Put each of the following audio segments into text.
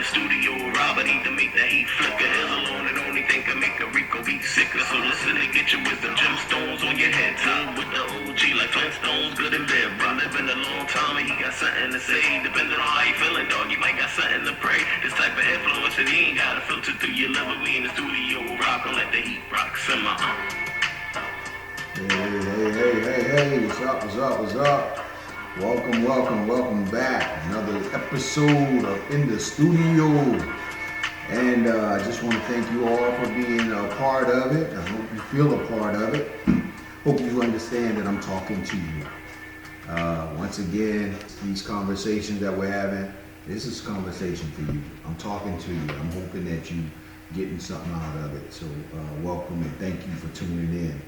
the studio, Rob, I need to make the heat flicker. Is alone and only thing can make a Rico beat sicker. So listen and get your wisdom gemstones on your head. Top with the OG like Flintstones, good in bed. Bro, living a long time and he got something to say. Depending on how you feeling, dog, you might got something to pray. This type of influence and you ain't gotta filter through your liver. We in the studio, Rob, don't let the heat rock simmer. Hey, what's up? Welcome back. Another episode of In the Studio. And I just want to thank you all for being a part of it. I hope you feel a part of it. Hope you understand that I'm talking to you. Once again, these conversations that we're having, this is a conversation for you. I'm talking to you. I'm hoping that you getting something out of it. So welcome and thank you for tuning in.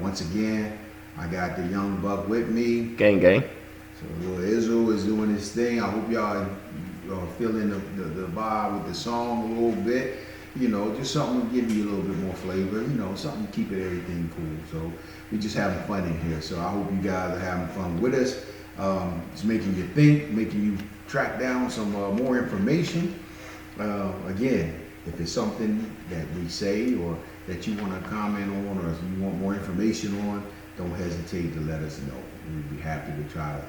Once again, I got the young buck with me. Gang. So little Izzo is doing his thing. I hope y'all are feeling the vibe with the song a little bit. You know, just something to give you a little bit more flavor. You know, something to keep everything cool. So we're just having fun in here. So I hope you guys are having fun with us. It's making you think, making you track down some more information. Again, if it's something that we say or that you want to comment on or if you want more information on, don't hesitate to let us know. We'd be happy to try to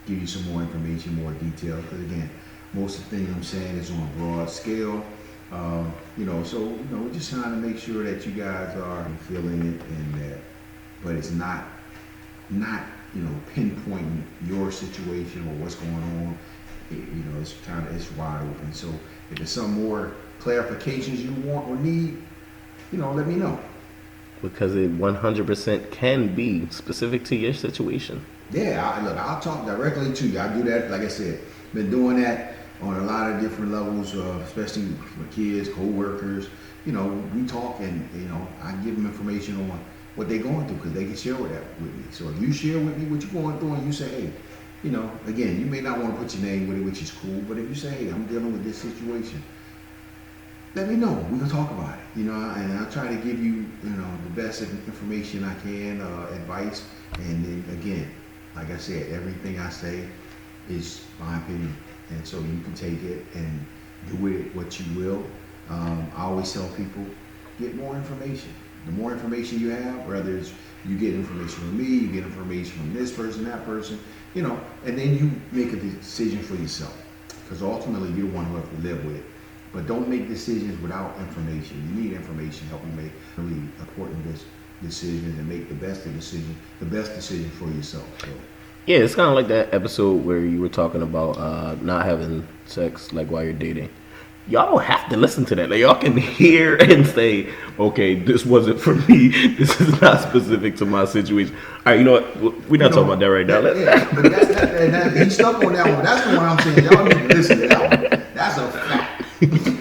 give you some more information, more detail. Because again, most of the things I'm saying is on a broad scale. We're just trying to make sure that you guys are feeling it and that, but it's not pinpointing your situation or what's going on. It's wide open. So if there's some more clarifications you want or need, let me know. Because it 100% can be specific to your situation. Yeah, I'll talk directly to you. I do that, like I said, been doing that on a lot of different levels, especially for kids, co-workers. We talk and, I give them information on what they're going through because they can share that with me. So if you share with me what you're going through and you say, hey, again, you may not want to put your name with it, which is cool, but if you say, hey, I'm dealing with this situation, let me know. We can talk about it, and I'll try to give you, the best information I can, advice. And then again, like I said, everything I say is my opinion. And so you can take it and do with it what you will. I always tell people, get more information. The more information you have, whether it's you get information from me, you get information from this person, that person, and then you make a decision for yourself. Because ultimately, you're the one who have to live with it. But don't make decisions without information. You need information to help you make really important decisions and make the best decision for yourself. So. Yeah, it's kind of like that episode where you were talking about not having sex like while you're dating. Y'all don't have to listen to that. Like, y'all can hear and say, okay, this wasn't for me. This is not specific to my situation. All right, you know what? We're not talking about that right now. But he stuck on that one. That's the one I'm saying. Y'all need to listen to that one. That's a fact.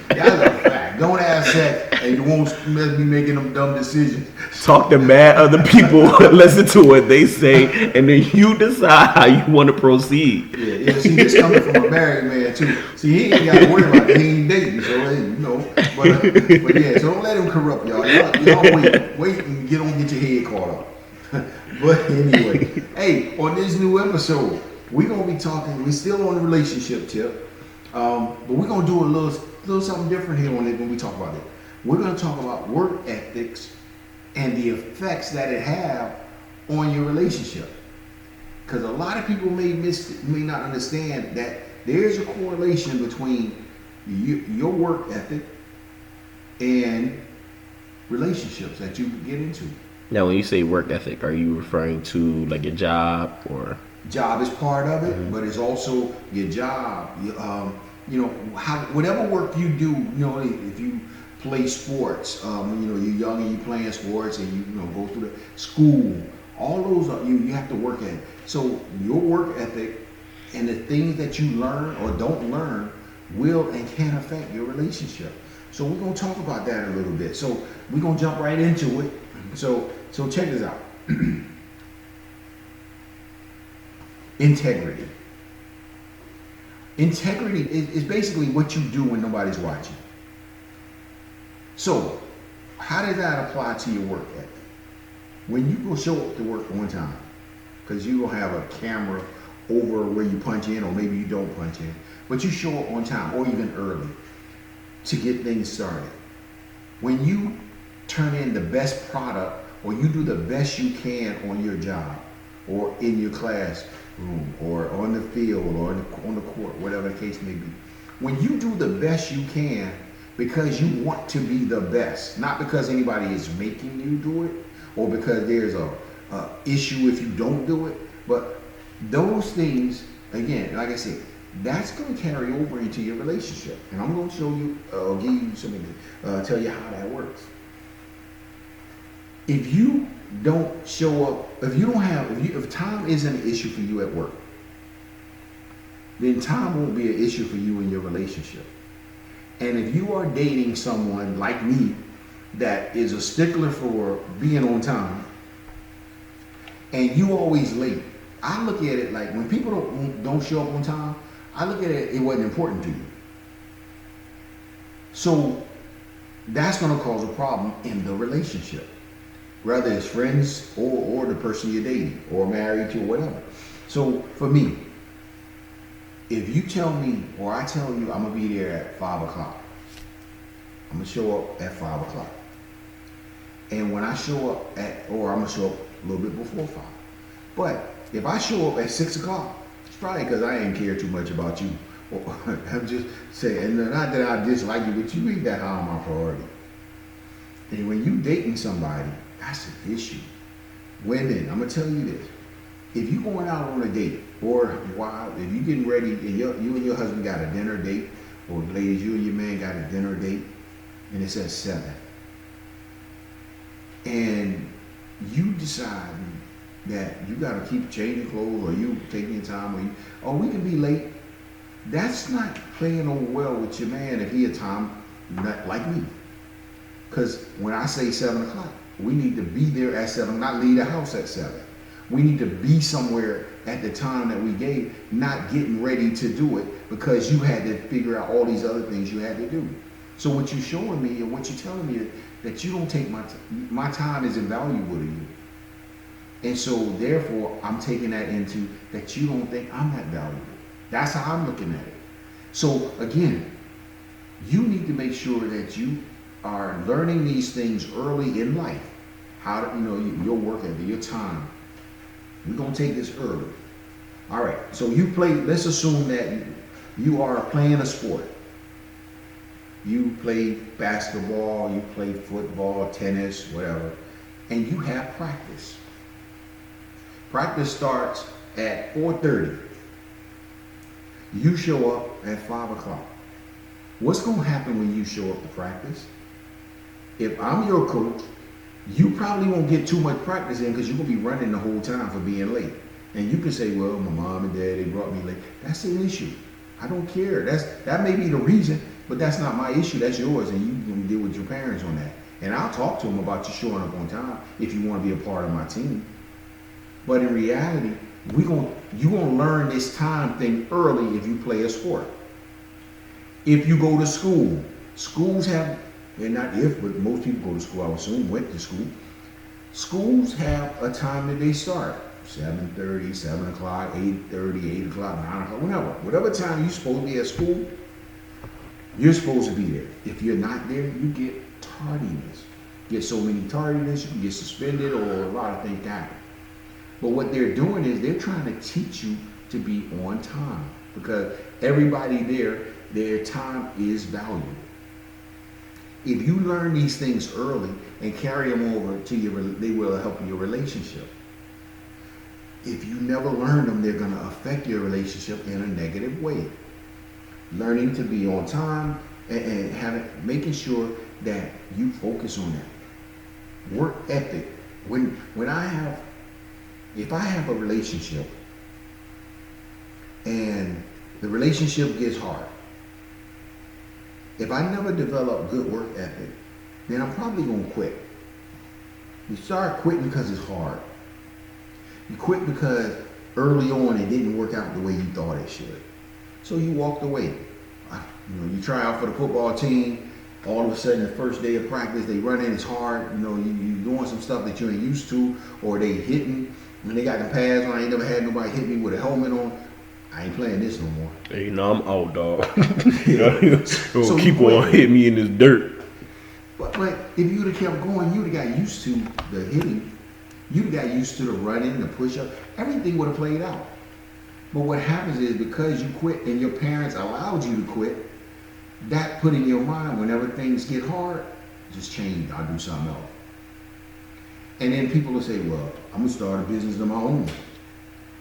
That's a fact. Don't have sex and you won't be making them dumb decisions. Talk to mad other people, listen to what they say, and then you decide how you want to proceed. Yeah. See, this coming from a married man too. See, he ain't got to worry about it. He ain't dating, so But yeah, so don't let him corrupt y'all. Y'all wait and get your head caught up. But anyway, hey, on this new episode, we're gonna be talking. We're still on the relationship tip, but we're gonna do a little something different here on it when we talk about it. We're gonna talk about work ethics and the effects that it have on your relationship. Because a lot of people may not understand that there's a correlation between your work ethic and relationships that you get into. Now, when you say work ethic, are you referring to like your job or? Job is part of it, but it's also your job. Whatever work you do, if you play sports, you're young and you playing sports and you go through the school, all those are you have to work at. So your work ethic and the things that you learn or don't learn will and can affect your relationship. So we're gonna talk about that a little bit. So we're gonna jump right into it. So check this out. Integrity. Integrity is basically what you do when nobody's watching. So, how does that apply to your work ethic? When you go show up to work one time, because you will have a camera over where you punch in, or maybe you don't punch in, but you show up on time or even early to get things started. When you turn in the best product, or you do the best you can on your job, or in your classroom, or on the field, or on the court, whatever the case may be, when you do the best you can because you want to be the best, not because anybody is making you do it, or because there's a issue if you don't do it, but those things, again, like I said, that's going to carry over into your relationship. And I'm going to show you, give you something, tell you how that works. If you don't show up, if time isn't an issue for you at work, then time won't be an issue for you in your relationship. And if you are dating someone like me that is a stickler for being on time, and you always late, I look at it like when people don't show up on time, I look at it wasn't important to you. So that's going to cause a problem in the relationship, whether it's friends or the person you're dating or married to or whatever. So for me, if you tell me, or I tell you I'm going to be there at 5 o'clock, I'm going to show up at 5 o'clock. And when I show up or I'm going to show up a little bit before 5. But if I show up at 6 o'clock, it's probably because I ain't care too much about you. I'm just saying, not that I dislike you, but you ain't that high on my priority. And when you dating somebody, that's an issue. Women, I'm going to tell you this. If you going out on a date, or if you getting ready, and you and your husband got a dinner date, or ladies, you and your man got a dinner date, and it's at 7, and you decide that you got to keep changing clothes, or you taking your time, or we can be late, that's not playing over well with your man if he a time not like me. Because when I say 7 o'clock, we need to be there at 7, not leave the house at 7. We need to be somewhere at the time that we gave, not getting ready to do it because you had to figure out all these other things you had to do. So what you're showing me and what you're telling me is that you don't take my time is invaluable to you. And so therefore, I'm taking that into that you don't think I'm that valuable. That's how I'm looking at it. So again, you need to make sure that you are learning these things early in life. How to, your work ethic, your time. We're going to take this early. All right, so let's assume that you are playing a sport. You play basketball, you play football, tennis, whatever, and you have practice. Practice starts at 4:30. You show up at 5 o'clock. What's going to happen when you show up to practice? If I'm your coach, you probably won't get too much practice in because you're going to be running the whole time for being late. And you can say, well, my mom and dad, they brought me late. That's an issue. I don't care. That may be the reason, but that's not my issue. That's yours, and you can deal with your parents on that. And I'll talk to them about you showing up on time if you want to be a part of my team. But in reality, you're going to learn this time thing early if you play a sport. If you go to school, schools have, and not if, but most people go to school, I would assume, went to school. Schools have a time that they start. 7:30, 7 o'clock, 8:30, 8 o'clock, 9 o'clock, whatever time you're supposed to be at school, you're supposed to be there. If you're not there, you get tardiness. You get so many tardiness, you can get suspended, or a lot of things happen. But what they're doing is they're trying to teach you to be on time, because everybody there, their time is valuable. If you learn these things early and carry them over to they will help your relationship. If you never learn them, they're going to affect your relationship in a negative way. Learning to be on time and making sure that you focus on that. Work ethic. If I have a relationship and the relationship gets hard, if I never develop good work ethic, then I'm probably going to quit. You start quitting because it's hard. You quit because early on it didn't work out the way you thought it should. So you walked away. You try out for the football team, all of a sudden the first day of practice they run in, it's hard, you're doing some stuff that you ain't used to, or they hitting, When they got the pads on, I ain't never had nobody hit me with a helmet on. I ain't playing this no more. Hey, you know I'm out, dog. So So keep you on quit. hitting me in this dirt. But if you'd have kept going, you'd have got used to the hitting. You'd have got used to the running, the push-up. Everything would have played out. But what happens is because you quit and your parents allowed you to quit, that put in your mind whenever things get hard, just change. I'll do something else. And then people will say, well, I'm gonna start a business of my own.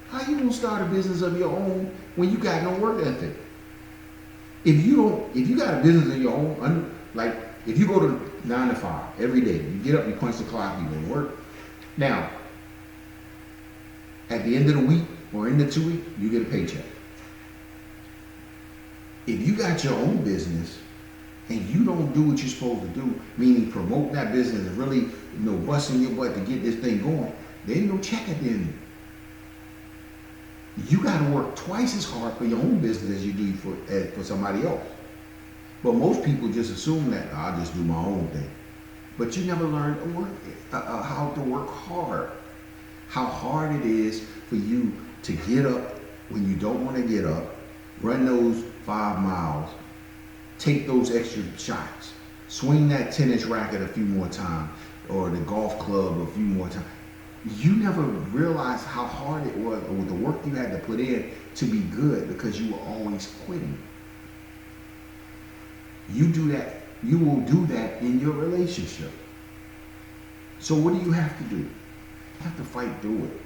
How you gonna start a business of your own when you got no work ethic? If you got a business of your own, like if you go to 9 to 5 every day, you get up, you punch the clock, you go to work. Now, at the end of the week or in the 2 week, you get a paycheck. If you got your own business and you don't do what you're supposed to do, meaning promote that business and really, busting your butt to get this thing going, there ain't no check at the end. You got to work twice as hard for your own business as you do for somebody else. But most people just assume that I'll just do my own thing. But you never learn to work, how to work hard. How hard it is for you to get up when you don't want to get up, run those 5 miles, take those extra shots, swing that tennis racket a few more times, or the golf club a few more times. You never realized how hard it was, or the work you had to put in to be good because you were always quitting. You will do that in your relationship. So what do you have to do? You have to fight through it.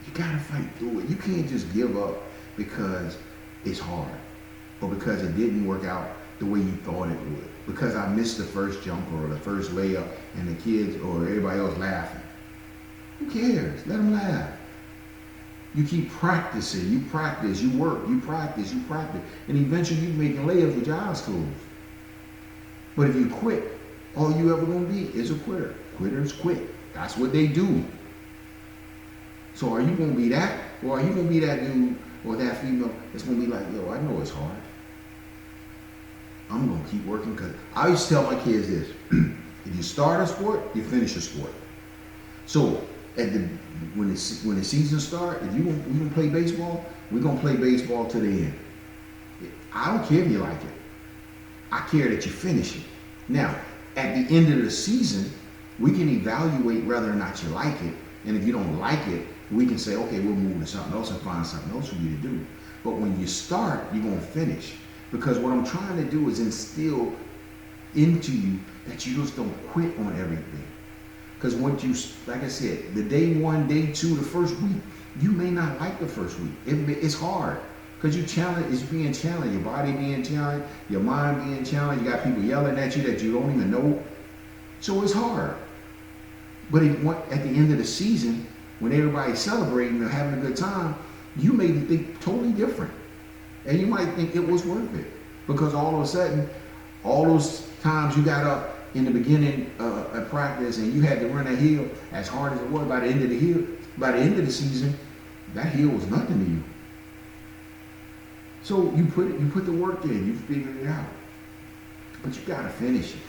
You gotta fight through it. You can't just give up because it's hard, or because it didn't work out the way you thought it would, because I missed the first jumper or the first layup and the kids or everybody else laughing. Who cares? Let them laugh. You keep practicing, you practice, you work, you practice, and eventually you're making layups with your eyes closed. But if you quit, all you ever gonna be is a quitter. Quitters quit. That's what they do. So are you gonna be that, or are you gonna be that dude or that female that's gonna be like, yo, I know it's hard. I'm gonna keep working, because I used to tell my kids this: if you start a sport, you finish a sport. So when the season starts, if we gonna play baseball, we're gonna play baseball to the end. I don't care if you like it. I care that you finish it. Now, at the end of the season, we can evaluate whether or not you like it. And if you don't like it, we can say, okay, we'll move to something else and find something else for you to do. But when you start, you're gonna finish. Because what I'm trying to do is instill into you that you just don't quit on everything. Because once you, like I said, the day 1, day 2, the first week, you may not like the first week. It's hard. Because it's being challenged, your body being challenged, your mind being challenged, you got people yelling at you that you don't even know. So it's hard. But at the end of the season, when everybody's celebrating and having a good time, you may think totally different. And you might think it was worth it. Because all of a sudden, all those times you got up in the beginning of practice and you had to run a hill as hard as it was, by the end of the season, that hill was nothing to you. So you put the work in, you figured it out. But you gotta finish it.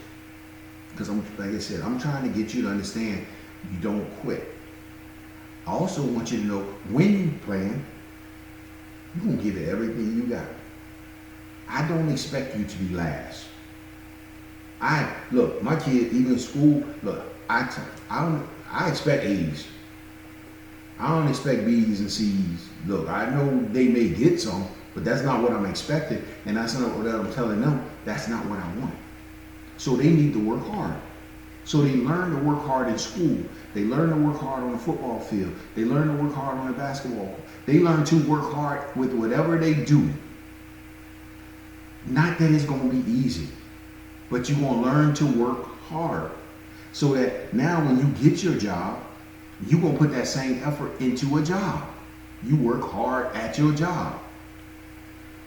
Because like I said, I'm trying to get you to understand you don't quit. I also want you to know when you plan, you're gonna give it everything you got. I don't expect you to be last. Look, my kid, even in school, look, I expect A's. I don't expect B's and C's. Look, I know they may get some, but that's not what I'm expecting, and that's not what I'm telling them. That's not what I want. So they need to work hard. So they learn to work hard in school. They learn to work hard on the football field. They learn to work hard on the basketball court. They learn to work hard with whatever they do. Not that it's going to be easy, but you're going to learn to work hard. So that now when you get your job, you're going to put that same effort into a job. You work hard at your job.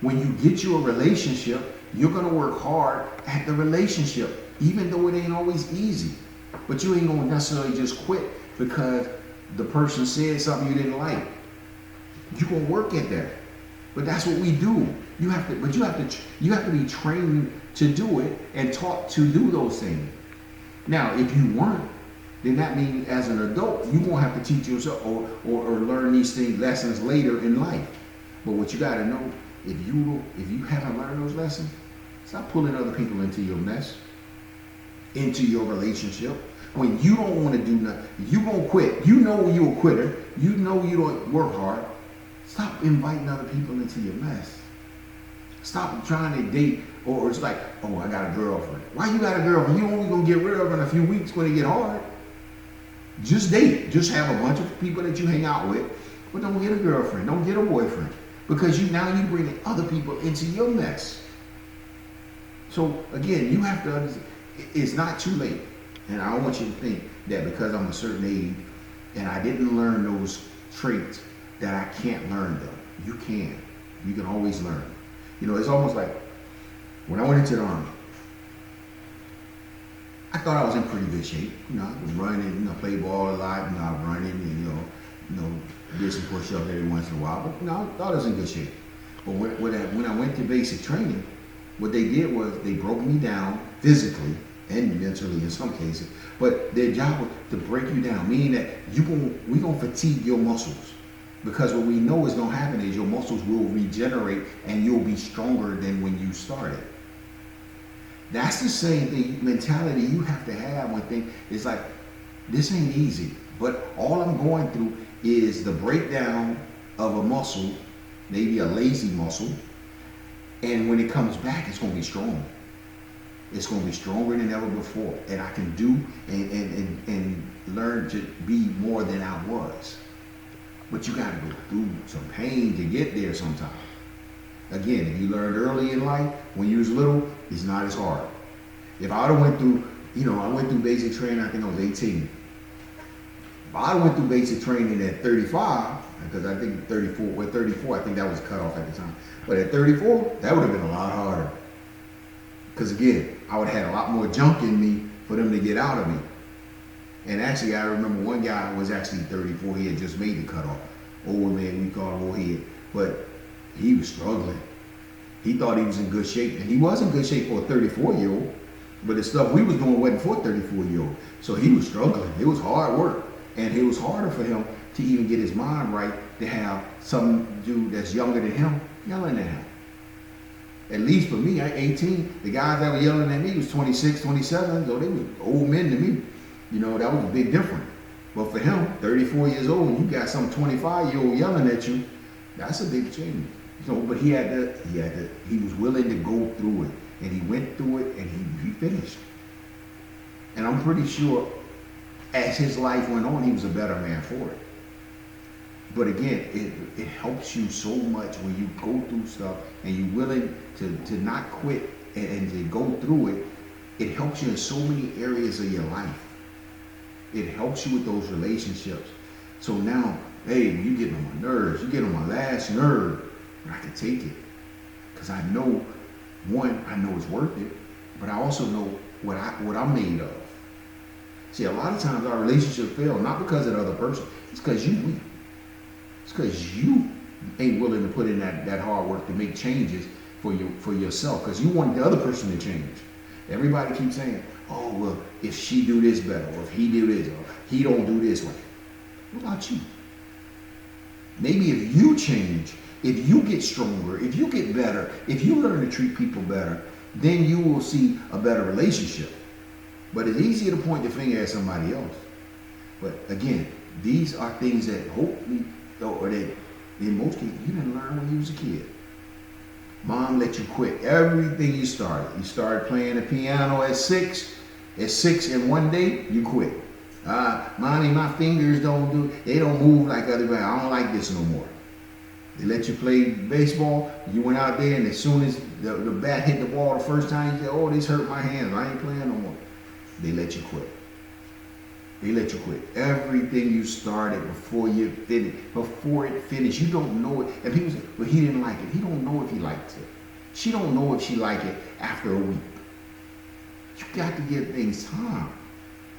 When you get you a relationship, you're going to work hard at the relationship, even though it ain't always easy. But you ain't going to necessarily just quit because the person said something you didn't like. You're going to work at that. But that's what we do. You have to be trained to do it and taught to do those things. Now, if you weren't, then that means as an adult, you're going to have to teach yourself or learn these lessons later in life. But what you got to know, if you haven't learned those lessons, stop pulling other people into your mess, into your relationship. When you don't want to do nothing, you going to quit. You know you're a quitter. You know you don't work hard. Stop inviting other people into your mess. Stop trying to date, or it's like, oh, I got a girlfriend. Why you got a girlfriend? You only going to get rid of her in a few weeks when it get hard. Just date. Just have a bunch of people that you hang out with, but don't get a girlfriend. Don't get a boyfriend. Because now you bring other people into your mess. So again, you have to understand, it's not too late. And I don't want you to think that because I'm a certain age and I didn't learn those traits that I can't learn them. You can. You can always learn. You know, it's almost like when I went into the Army, I thought I was in pretty good shape. You know, I was running, played ball a lot, I was running and, did some push-ups every once in a while. But, I thought I was in good shape. But when I went to basic training, what they did was they broke me down physically and mentally in some cases. But their job was to break you down, meaning that we're going to fatigue your muscles. Because what we know is going to happen is your muscles will regenerate and you'll be stronger than when you started. That's the same thing, mentality you have to have when things, it's like, this ain't easy. But all I'm going through is the breakdown of a muscle, maybe a lazy muscle. And when it comes back, it's going to be strong. It's going to be stronger than ever before. And I can do and learn to be more than I was. But you got to go through some pain to get there sometimes. Again, if you learned early in life, when you was little, it's not as hard. If I would have went through, I went through basic training, I think I was 18. If I went through basic training at 35, because I think 34, I think that was cut off at the time. But at 34, that would have been a lot harder. Because again, I would have had a lot more junk in me for them to get out of me. And actually, I remember one guy was actually 34. He had just made the cutoff. Old man, we call him old head. But he was struggling. He thought he was in good shape. And he was in good shape for a 34-year-old. But the stuff we was doing wasn't for a 34-year-old. So he was struggling. It was hard work. And it was harder for him to even get his mind right to have some dude that's younger than him yelling at him. At least for me, at 18, the guys that were yelling at me was 26, 27, so they were old men to me. That was a big difference. But for him, 34 years old, and you got some 25-year-old yelling at you, that's a big change. But he was willing to go through it. And he went through it and he finished. And I'm pretty sure as his life went on, he was a better man for it. But again, it helps you so much when you go through stuff and you're willing to not quit and to go through it. It helps you in so many areas of your life. It helps you with those relationships. So now, hey, you get on my nerves, you get on my last nerve, but I can take it. Because I know, one, I know it's worth it, but I also know what I'm made of. See, a lot of times our relationships fail, not because of the other person, it's because you weak. It's because you ain't willing to put in that hard work to make changes for yourself, because you want the other person to change. Everybody keeps saying, oh, well, if she do this better, or if he do this, or he don't do this way. What about you? Maybe if you change, if you get stronger, if you get better, if you learn to treat people better, then you will see a better relationship. But it's easier to point the finger at somebody else. But again, these are things that hopefully, or that in most cases, you didn't learn when you was a kid. Mom let you quit everything you started. You started playing the piano at 6. At 6 in one day, you quit. Mommy, my fingers they don't move like everybody. I don't like this no more. They let you play baseball. You went out there, and as soon as the bat hit the ball the first time, you said, oh, this hurt my hands. I ain't playing no more. They let you quit. They let you quit. Everything you started before it finished, you don't know it. And people say, well, he didn't like it. He don't know if he liked it. She don't know if she liked it after a week. You got to give things time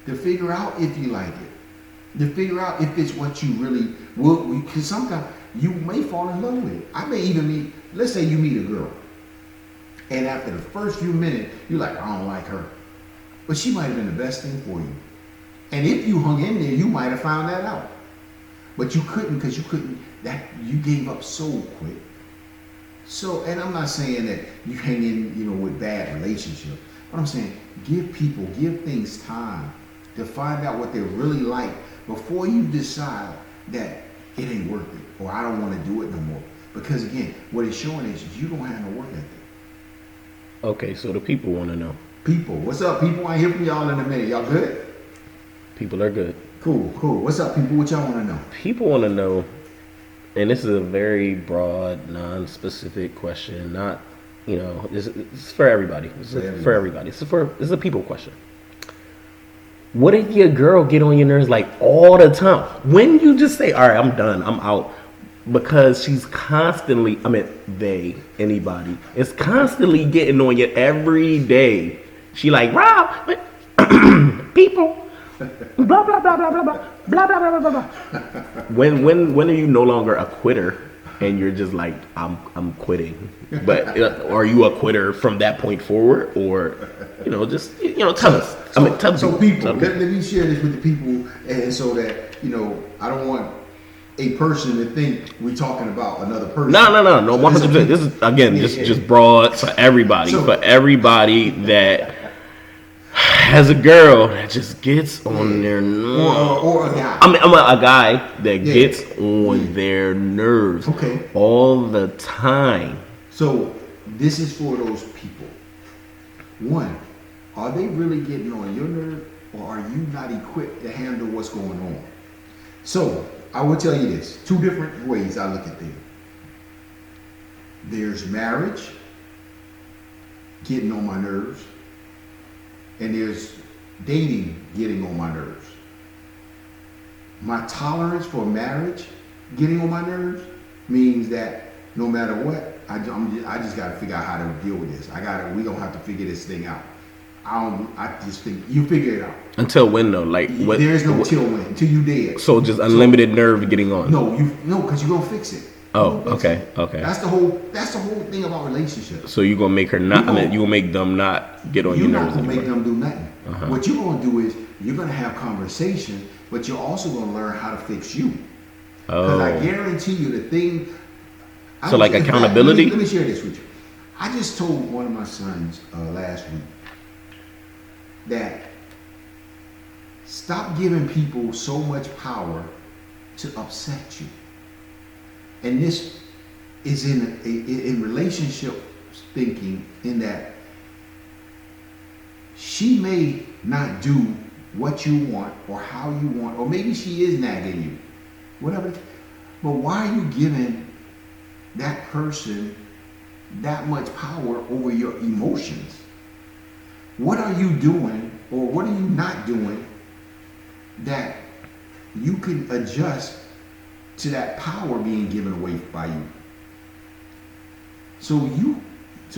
to figure out if you like it. To figure out if it's what you really will. Because sometimes you may fall in love with it. I may even let's say you meet a girl. And after the first few minutes, you're like, I don't like her. But she might have been the best thing for you. And if you hung in there, you might have found that out. But you couldn't because you gave up so quick. So, and I'm not saying that you hang in, with bad relationships. But I'm saying give things time to find out what they really like before you decide that it ain't worth it or I don't want to do it no more. Because again, what it's showing is you don't have no work ethic. Okay, so the people want to know. People, what's up, people? I hear from y'all in a minute. Y'all good? People are good. Cool. What's up, people? What y'all want to know? People want to know, and this is a very broad, non-specific question. Not, it's for everybody. It's for everybody. It's a people question. What if your girl get on your nerves like all the time? When you just say, "All right, I'm done. I'm out," because she's constantly, anybody, is constantly getting on you every day. She like, Rob, people, blah blah blah blah blah blah blah blah blah blah blah. When are you no longer a quitter and you're just like, I'm quitting? But are you a quitter from that point forward, or tell us? So people, let me share this with the people, and so that I don't want a person to think we're talking about another person. No, 100%. This is again just broad for everybody. For everybody that has a girl that just gets on their nerves, or a guy. I'm a guy that gets on their nerves, all the time. So this is for those people. One, are they really getting on your nerve, or are you not equipped to handle what's going on? So I will tell you this: two different ways I look at them. There's marriage getting on my nerves, and there's dating getting on my nerves. My tolerance for marriage getting on my nerves means that no matter what, I just got to figure out how to deal with this. We don't have to figure this thing out. I just think you figure it out. Until when though? Like what? There's no till when. Until you dead. So just unlimited nerve getting on. No, because you're gonna fix it. Oh, okay. That's the whole thing about relationships. So you're gonna make her not. You gonna make them not get on your nerves anymore. You're not gonna make them do nothing. Uh-huh. What you're gonna do is you're gonna have conversation, but you're also gonna learn how to fix you. Because I guarantee you the thing. So like accountability. Let me share this with you. I just told one of my sons last week that stop giving people so much power to upset you. And this is in relationship thinking, in that she may not do what you want or how you want, or maybe she is nagging you, whatever. But why are you giving that person that much power over your emotions? What are you doing, or what are you not doing that you can adjust to that power being given away by you? So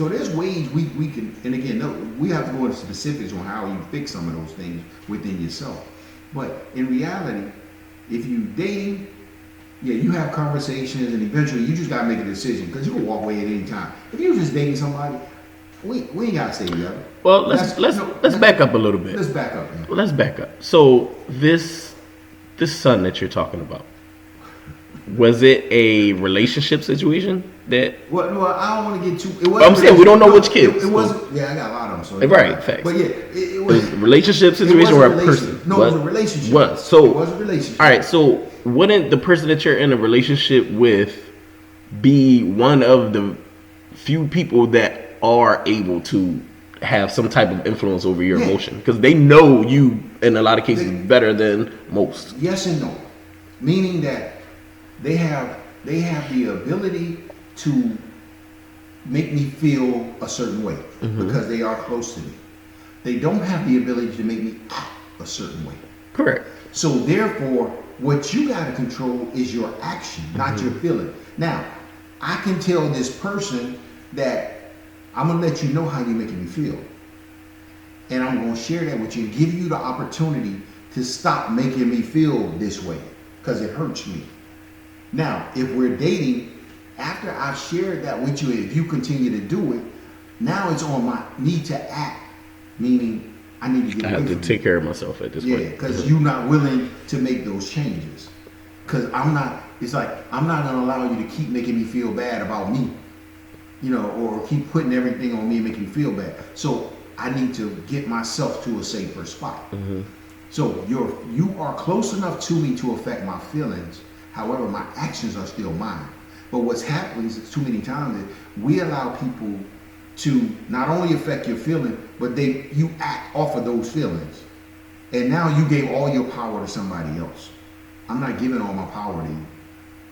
there's ways we can, and again, we have to go into specifics on how you fix some of those things within yourself. But in reality, if you dating, you have conversations, and eventually you just gotta make a decision, because you can walk away at any time. If you're just dating somebody, we ain't gotta stay together. Well, let's back up a little bit. Let's back up. Man. Let's back up. So this son that you're talking about, was it a relationship situation that? Well, I don't want to get too. I'm saying we don't know which kids. It wasn't. Yeah, I got a lot of them. So right, facts. But yeah, it was a relationship situation or a person. No, it was a relationship. What? So it was a relationship. All right. So wouldn't the person that you're in a relationship with be one of the few people that are able to have some type of influence over your emotion, because they know you in a lot of cases better than most? Yes and no, meaning that they have the ability to make me feel a certain way because they are close to me. They don't have the ability to make me act a certain way. Correct. So therefore, what you got to control is your action, not your feeling. Now, I can tell this person that I'm going to let you know how you're making me feel. And I'm going to share that with you and give you the opportunity to stop making me feel this way, because it hurts me. Now, if we're dating, after I've shared that with you, if you continue to do it, now it's on me to act, meaning I need to get I away have to from take you. care of myself at this Yeah, point. because you're not willing to make those changes. Because I'm not. It's like I'm not gonna allow you to keep making me feel bad about me, or keep putting everything on me and making me feel bad. So I need to get myself to a safer spot. So you are close enough to me to affect my feelings. However, my actions are still mine. But what's happening is too many times is we allow people to not only affect your feeling, but you act off of those feelings. And now you gave all your power to somebody else. I'm not giving all my power to you.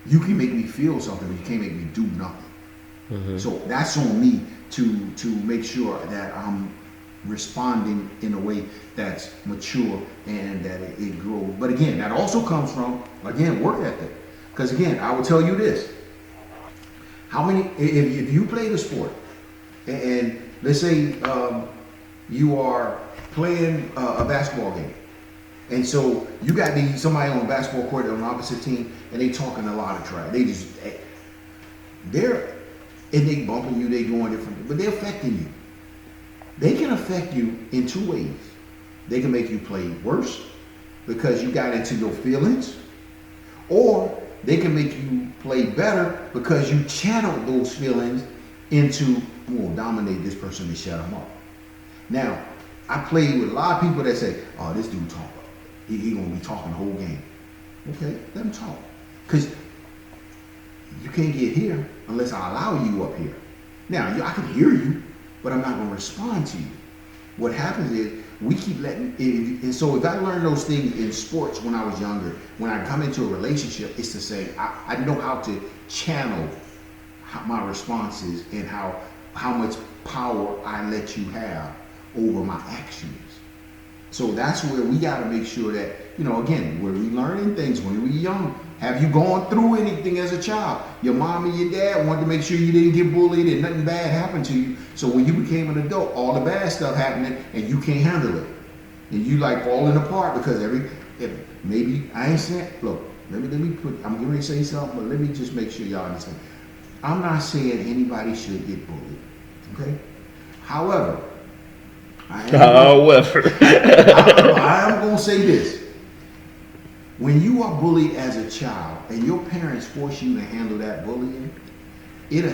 You can make me feel something, but you can't make me do nothing. So that's on me to make sure that I'm responding in a way that's mature and that it grows. But again, that also comes from, work ethic. Because again, I will tell you this. How many, if you play the sport, and let's say you are playing a basketball game, and so you got somebody on a basketball court on the opposite team, and they talking a lot of trash. They bumping you, they going different, but they're affecting you. They can affect you in two ways. They can make you play worse because you got into your feelings, or they can make you play better because you channeled those feelings into, dominate this person and shut them up. Now, I played with a lot of people that say, oh, this dude talk. He gonna be talking the whole game. Okay, let him talk. Because you can't get here unless I allow you up here. Now, I can hear you, but I'm not gonna respond to you. What happens is we keep letting, and so if I learned those things in sports when I was younger, when I come into a relationship, it's to say, I know how to channel my responses and how much power I let you have over my actions. So that's where we got to make sure that, again, where we learning things when we young. Have you gone through anything as a child? Your mom and your dad wanted to make sure you didn't get bullied and nothing bad happened to you. So when you became an adult, all the bad stuff happening and you can't handle it. And you like falling apart because maybe I ain't saying, look, let me put, I'm getting ready to say something, but let me just make sure y'all understand. I'm not saying anybody should get bullied, okay? However, I am going to say this. When you are bullied as a child and your parents force you to handle that bullying, it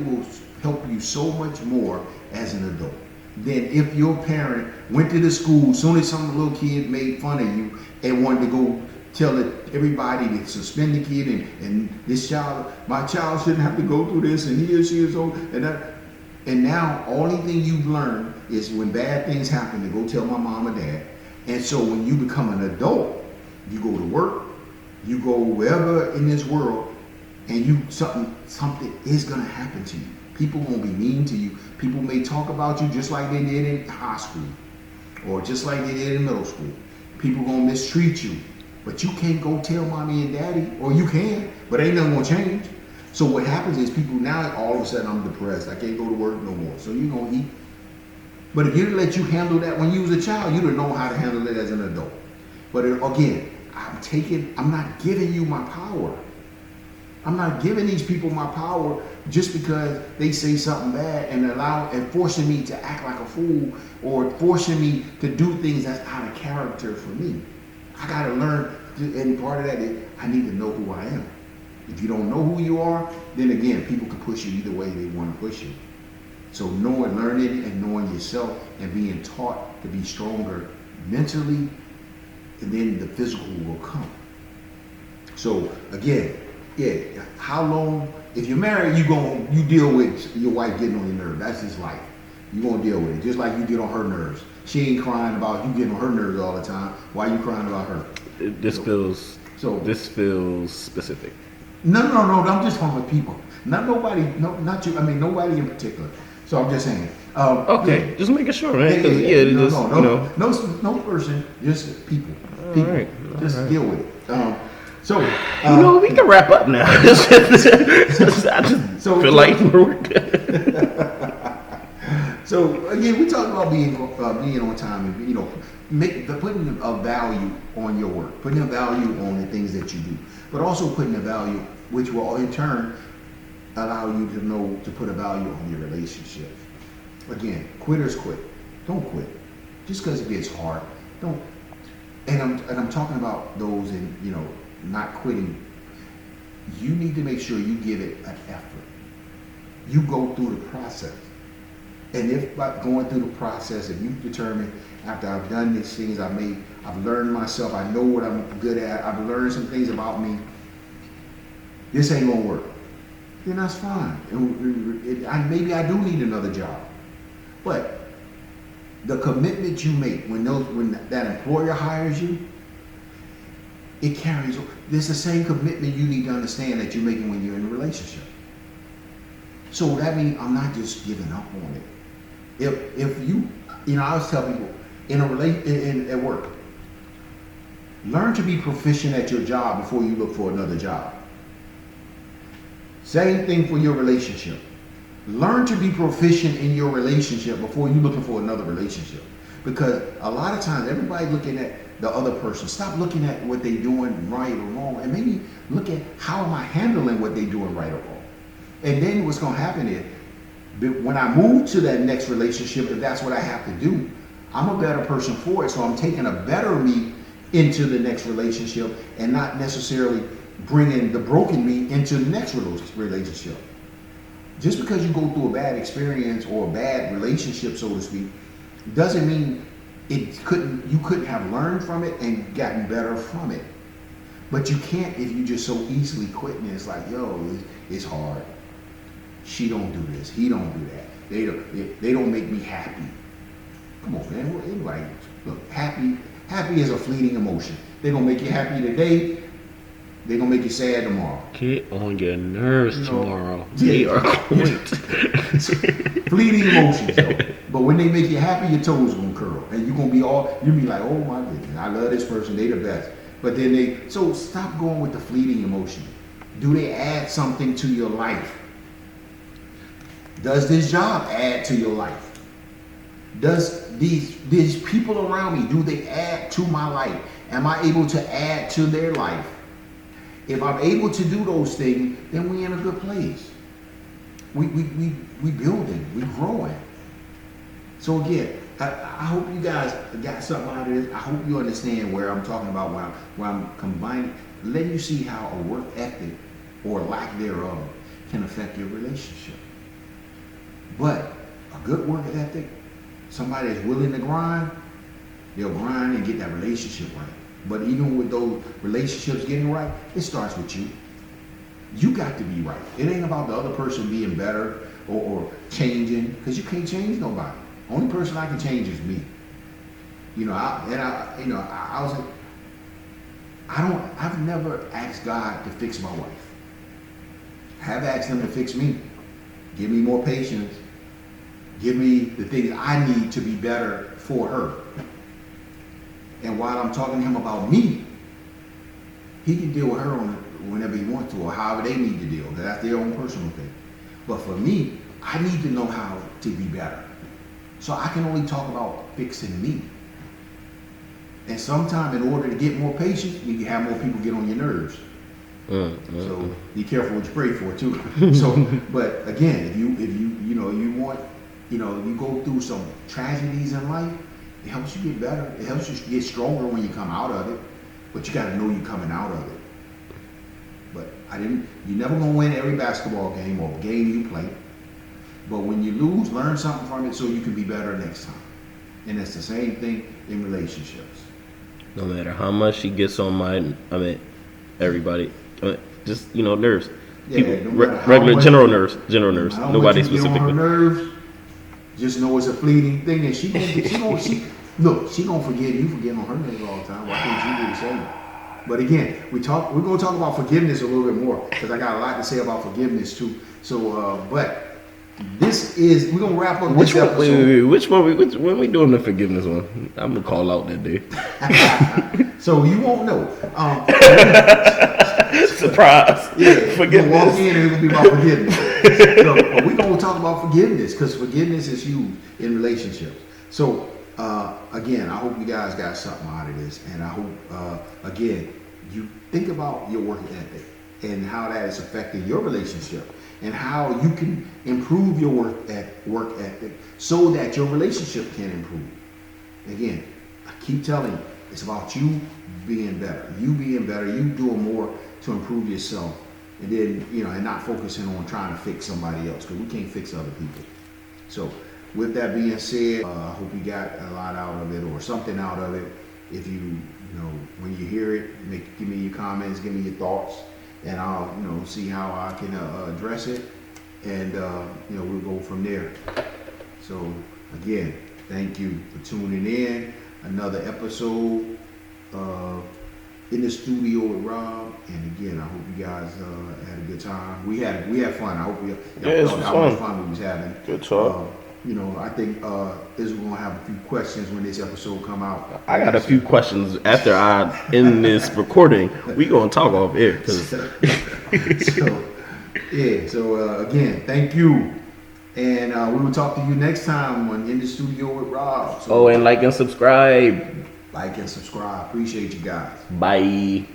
will help you so much more as an adult than if your parent went to the school, soon as some little kid made fun of you and wanted to go tell everybody to suspend the kid and my child shouldn't have to go through this and he or she is old and that. And now, only thing you've learned is when bad things happen to go tell my mom or dad. And so when you become an adult, you go to work, you go wherever in this world, and something is gonna happen to you. People gonna be mean to you. People may talk about you just like they did in high school, or just like they did in middle school. People gonna mistreat you, but you can't go tell mommy and daddy, or you can, but ain't nothing gonna change. So what happens is people now all of a sudden I'm depressed. I can't go to work no more. So you gonna eat. But if you let you handle that when you was a child, you didn't know how to handle it as an adult. But again, I'm not giving you my power. I'm not giving these people my power just because they say something bad and forcing me to act like a fool or forcing me to do things that's out of character for me. I gotta learn, and part of that is I need to know who I am. If you don't know who you are, then again, people can push you either way they want to push you. So learning and knowing yourself and being taught to be stronger mentally, and then the physical will come. So again, how long, if you're married, you deal with your wife getting on your nerves. That's just life. You're gonna deal with it, just like you get on her nerves. She ain't crying about you getting on her nerves all the time. Why are you crying about her? This feels specific. No, I'm just talking about people. Not nobody, not you, nobody in particular. So I'm just saying. Okay, just making sure, man. No person, just people. All right. Just deal with it. We can wrap up now. I just feel like we're good. So again, we talked about being on time and putting a value on your work, putting a value on the things that you do, but also putting a value which will in turn allow you to put a value on your relationship. Again, quitters quit. Don't quit. Just because it gets hard, don't. And I'm talking about those in, not quitting. You need to make sure you give it an effort. You go through the process. And if by going through the process, if you determine after I've done these things, I've learned myself, I know what I'm good at, I've learned some things about me, this ain't gonna work, then that's fine. Maybe I do need another job. But the commitment you make when that employer hires you, it carries. There's the same commitment you need to understand that you're making when you're in a relationship. So that means I'm not just giving up on it. If you, I always tell people at work, learn to be proficient at your job before you look for another job. Same thing for your relationship. Learn to be proficient in your relationship before you're looking for another relationship. Because a lot of times everybody looking at the other person. Stop looking at what they're doing right or wrong, and maybe look at how am I handling what they're doing right or wrong. And then what's going to happen is, when I move to that next relationship, if that's what I have to do, I'm a better person for it. So I'm taking a better me into the next relationship and not necessarily bringing the broken me into the next relationship. Just because you go through a bad experience or a bad relationship, so to speak, doesn't mean you couldn't have learned from it and gotten better from it. But you can't if you just so easily quit, and it's like, it's hard. She don't do this. He don't do that. They don't make me happy. Come on, man. Anybody, look, happy is a fleeting emotion. They're gonna make you happy today. They're gonna make you sad tomorrow. Get on your nerves tomorrow. They are going to. Fleeting emotions, though. But when they make you happy, your toes gonna curl, and you'll be like, oh my goodness, I love this person. They the best. But then so stop going with the fleeting emotion. Do they add something to your life? Does this job add to your life? Does these people around me, do they add to my life? Am I able to add to their life? If I'm able to do those things, then we're in a good place. We building, we growing. So again, I hope you guys got something out of this. I hope you understand where I'm talking about where I'm combining, letting you see how a work ethic or lack thereof can affect your relationship. But a good work ethic, somebody that's willing to grind, they'll grind and get that relationship right. But even with those relationships getting right, it starts with you. You got to be right. It ain't about the other person being better or changing, because you can't change nobody. Only person I can change is me. I've never asked God to fix my wife. I have asked him to fix me. Give me more patience. Give me the things I need to be better for her. And while I'm talking to him about me, he can deal with her whenever he wants to, or however they need to deal. That's their own personal thing. But for me, I need to know how to be better. So I can only talk about fixing me. And sometimes in order to get more patience, you can have more people get on your nerves. So be careful what you pray for too. So, but again, if you want, you go through some tragedies in life, it helps you get better. It helps you get stronger when you come out of it. But you got to know you're coming out of it. But you're never gonna win every basketball game or game you play. But when you lose, learn something from it so you can be better next time. And it's the same thing in relationships. No matter how much she gets on everybody, just nerves. Yeah, people, regular general nerves. Nobody specifically. On her nerves, just know it's a fleeting thing, and she gonna forgive you for getting on her nerves all the time. Why can't you do the same? But again, we're gonna talk about forgiveness a little bit more, because I got a lot to say about forgiveness too. So, but we're gonna wrap up this episode. Which one? When we doing the forgiveness one? I'm gonna call out that day. So you won't know. Surprise! Yeah, forgiveness. Walk in and it's gonna be about forgiveness. So we're gonna talk about forgiveness, because forgiveness is huge in relationships. So again, I hope you guys got something out of this, and I hope again you think about your work ethic and how that is affecting your relationship, and how you can improve your work ethic so that your relationship can improve. again, I keep telling you, it's about you being better. You being better, you doing more to improve yourself. And then, and not focusing on trying to fix somebody else, because we can't fix other people. So with that being said, I hope you got a lot out of it or something out of it. If when you hear it, give me your comments, give me your thoughts, and I'll, see how I can address it. And, we'll go from there. So again, thank you for tuning in. Another episode in the studio with Rob. And again, I hope you guys had a good time. We had fun. I hope y'all felt how much fun we was having. Good talk. I think Israel gonna have a few questions when this episode come out. I got a few questions after I end this recording. We gonna talk off air. So again, thank you. And we will talk to you next time on In the Studio with Rob. So, and like and subscribe. Like and subscribe. Appreciate you guys. Bye.